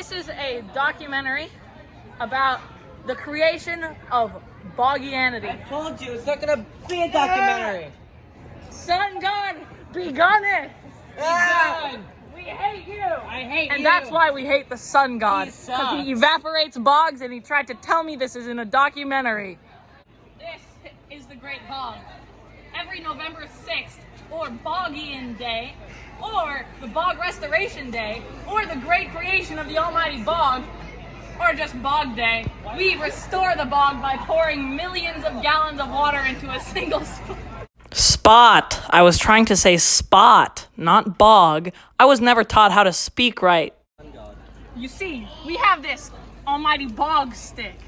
This is a documentary about the creation of Bogianity. I told you, it's not gonna be a documentary. Sun God begunneth. Ah! We hate you. I hate you. And that's why we hate the sun god. He Because he sucks. evaporates bogs, and he tried to tell me this is in a documentary. This is the Great Bog. Every November 6th, or Bogian Day, or the Bog Restoration Day, or the Great Creation of the Almighty Bog, or just Bog Day, we restore the bog by pouring millions of gallons of water into a single spot. Spot. I was trying to say spot, not bog. I was never taught how to speak right. You see, we have this almighty bog stick.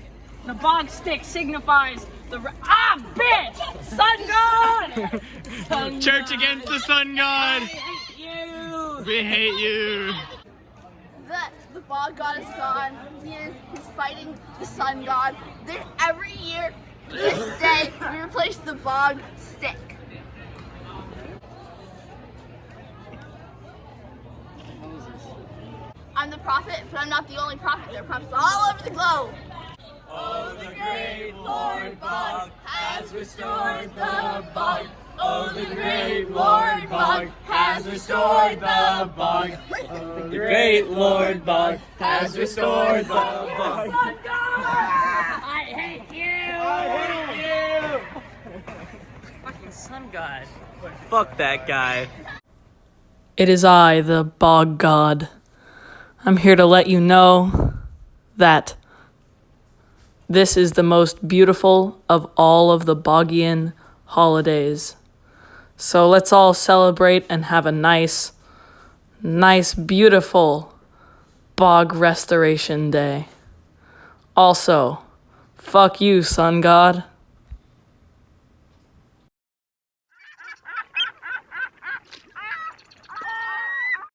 The bog stick signifies the bitch! Sun God! Sun Church God. against the sun god. I hate you! We hate you. The bog god is gone. He's fighting the sun god. Then every year, this day, we replace the bog stick. I'm the prophet, but I'm not the only prophet. There are prophets all over the globe. Oh, the great Lord Bog has restored the bog. Oh, the great Lord Bog has restored the bog. Oh, the great Lord Bog has restored the bog. Sun God! I hate you! I hate you! Fucking sun god. Fuck that guy. It is I, the bog god. I'm here to let you know that this is the most beautiful of all of the Bogian holidays. So let's all celebrate and have a nice, beautiful Bog Restoration Day. Also, fuck you, sun god.